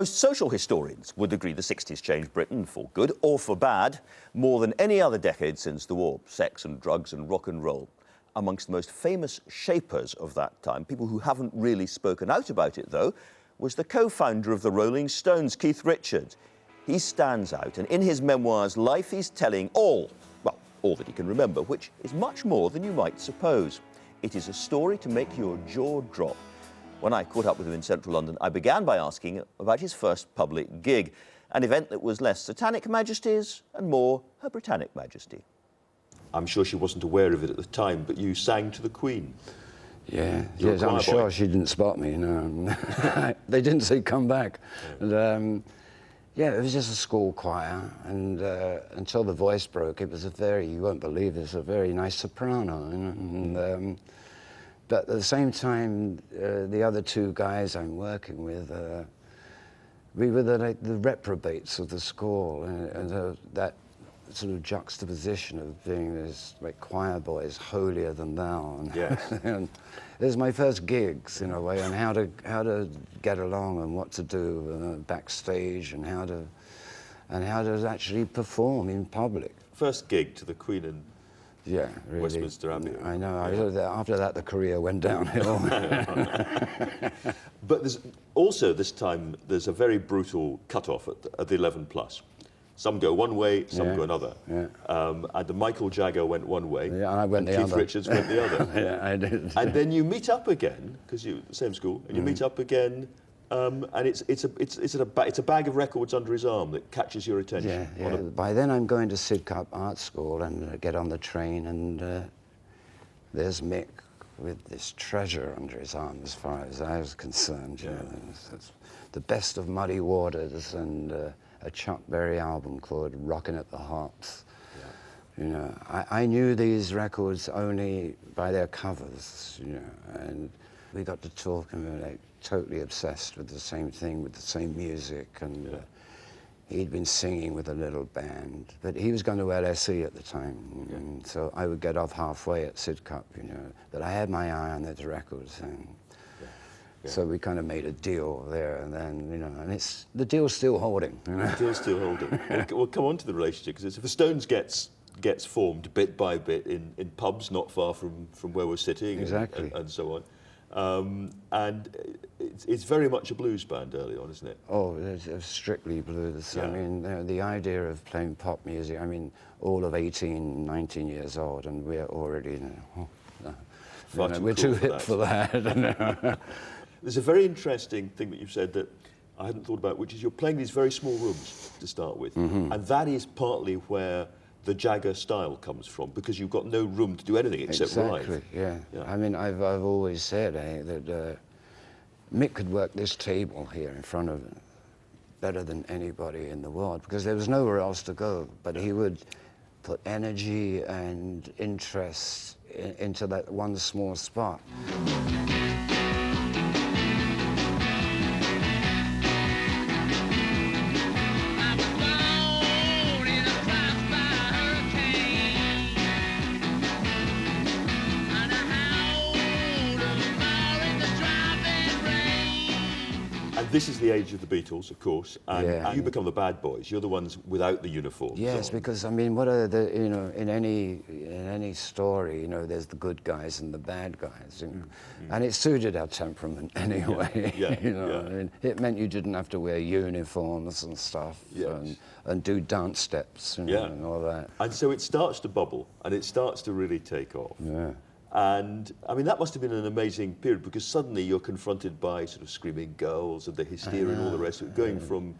Most social historians would agree the 60s changed Britain for good or for bad more than any other decade since the war. Sex and drugs and rock and roll. Amongst the most famous shapers of that time, people who haven't really spoken out about it, though, was the co-founder of the Rolling Stones, Keith Richards. He stands out, and in his memoirs, Life, he's telling all that he can remember, which is much more than you might suppose. It is a story to make your jaw drop. When I caught up with him in central London, I began by asking about his first public gig, an event that was less Satanic Majesties and more Her Britannic Majesty. I'm sure she wasn't aware of it at the time, but you sang to the Queen. Yeah, yes, I'm sure she didn't spot me, no. They didn't say come back. Yeah. And, yeah, it was just a school choir, and until the voice broke, it was you won't believe this, a very nice soprano. And, but at the same time, the other two guys I'm working with, we were the reprobates of the school, and that sort of juxtaposition of being this like choir boys, holier than thou. And, yes. And it was my first gigs in a way, and how to get along and what to do backstage, and how to actually perform in public. First gig to the Queen in really, Westminster Abbey. I know. Yeah. After that, the career went downhill. But there's also this time there's a very brutal cut-off at the 11 plus. Some go one way, some go another. Yeah. And the Michael Jagger went one way, and I went the other. Keith Richards went the other. Yeah, I did. And then you meet up again, because you're the same school, and you meet up again, and it's a bag of records under his arm that catches your attention. Yeah. By then I'm going to Sidcup Art School and get on the train, and there's Mick with this treasure under his arm, as far as I was concerned. You know, it's the best of Muddy Waters and a Chuck Berry album called Rockin' at the Hops. Yeah. You know, I knew these records only by their covers, you know, and we got to talk, and we were like totally obsessed with the same thing, with the same music, and he'd been singing with a little band, but he was going to LSE at the time, and so I would get off halfway at Sidcup, you know, but I had my eye on those records, and so we kind of made a deal there, and then, you know, and the deal's still holding. You know? The deal's still holding. We'll come on to the relationship, because if the Stones gets formed bit by bit in pubs not far from where we're sitting, exactly, and so on, and it's very much a blues band early on, isn't it? Oh, it's strictly blues. Yeah. I mean, the idea of playing pop music, I mean, all of 18, 19 years old, and we're already, we're too hip for that. There's a very interesting thing that you've said that I hadn't thought about, which is you're playing these very small rooms to start with, and that is partly where the Jagger style comes from, because you've got no room to do anything except ride. Exactly, yeah. I mean, I've always said that Mick could work this table here in front of him better than anybody in the world, because there was nowhere else to go, but he would put energy and interest into that one small spot. This is the age of the Beatles, of course, and you become the bad boys. You're the ones without the uniforms. Yes, because I mean, what are the, you know, in any story, you know, there's the good guys and the bad guys, you know? And it suited our temperament anyway. You know, I mean, it meant you didn't have to wear uniforms and stuff, and do dance steps, you know, and all that. And so it starts to bubble, and it starts to really take off. Yeah. And, I mean, that must have been an amazing period, because suddenly you're confronted by sort of screaming girls and the hysteria and all the rest of it, going from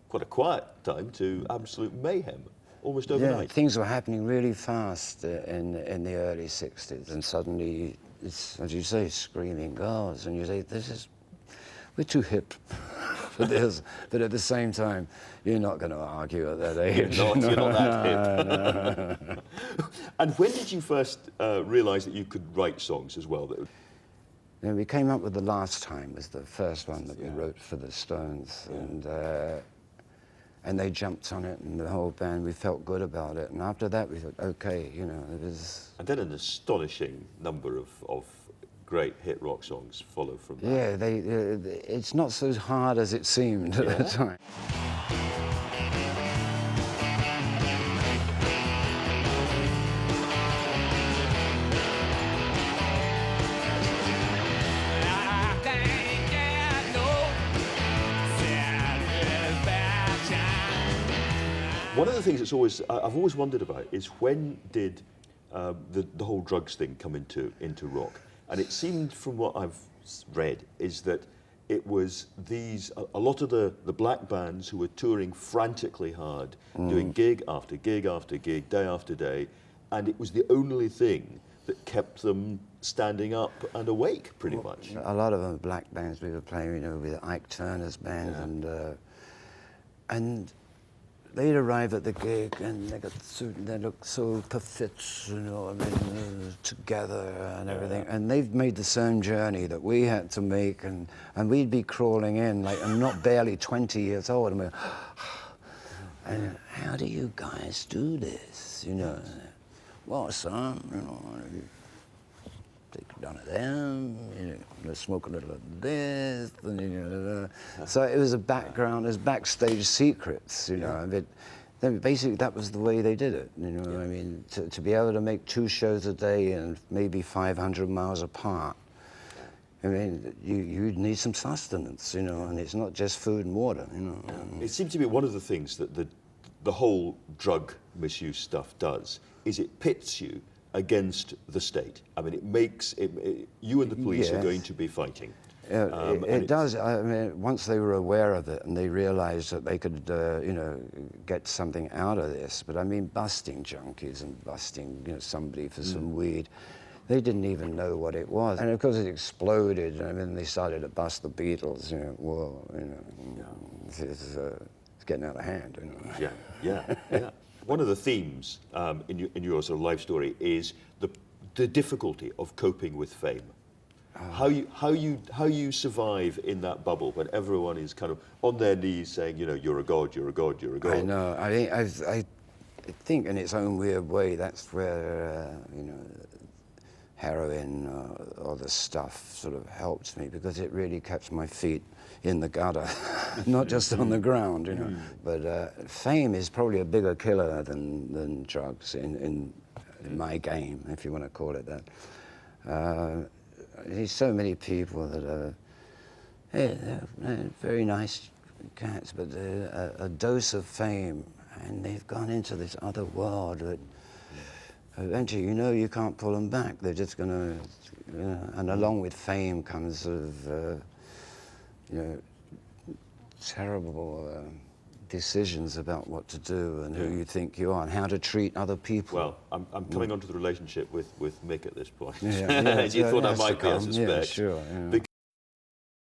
quite a quiet time to absolute mayhem, almost overnight. Yeah, things were happening really fast in the early 60s, and suddenly, it's, as you say, screaming girls, and you say, we're too hip for this, but at the same time, you're not going to argue at that age. You're not that hip. No. And when did you first realise that you could write songs as well? And we came up with The Last Time was the first one that we wrote for the Stones, and they jumped on it, and the whole band, we felt good about it, and after that we thought, okay, you know, it was... And then an astonishing number of great hit rock songs follow from that. Yeah, it's not so hard as it seemed at the time. One of the things that's I've always wondered about is when did the whole drugs thing come into rock? And it seemed, from what I've read, is that it was a lot of the black bands who were touring frantically hard, doing gig after gig after gig, day after day, and it was the only thing that kept them standing up and awake, pretty much. A lot of them black bands we were playing, you know, with Ike Turner's band, and they'd arrive at the gig and they look so perfect, you know, I mean, together and everything. And they've made the same journey that we had to make, and we'd be crawling in, like, I'm not barely 20 years old. And and how do you guys do this, you know? Well, son, you know, take none of them, you know, smoke a little of this, and, you know, so it was a background, there's backstage secrets, you know. Then basically that was the way they did it, you know. I mean, to be able to make 2 shows a day and maybe 500 miles apart, I mean, you'd need some sustenance, you know, and it's not just food and water, you know. It seems to be one of the things that the whole drug misuse stuff does, is it pits you against the state. I mean, it makes you and the police are going to be fighting. It does. I mean, once they were aware of it and they realized that they could, you know, get something out of this. But I mean, busting junkies and busting, you know, somebody for some weed, they didn't even know what it was. And of course, it exploded. I mean, they started to bust the Beatles. You know, whoa, you know, it's getting out of hand. You know. Yeah. One of the themes in your sort of life story is the difficulty of coping with fame. How you survive in that bubble when everyone is kind of on their knees saying, you know, you're a god, you're a god, you're a god. I know. I think in its own weird way that's where you know, heroin or the stuff sort of helped me, because it really kept my feet in the gutter, not just on the ground, you know. But fame is probably a bigger killer than drugs in my game, if you want to call it that. There's so many people that are, they're very nice cats, but a dose of fame, and they've gone into this other world that eventually, you know, you can't pull them back. They're just going to, you know, and along with fame comes sort of, you know, terrible decisions about what to do and who you think you are and how to treat other people. Well, I'm coming onto the relationship with Mick at this point. Yeah, You thought I might be, I suspect. Yeah, sure. Yeah.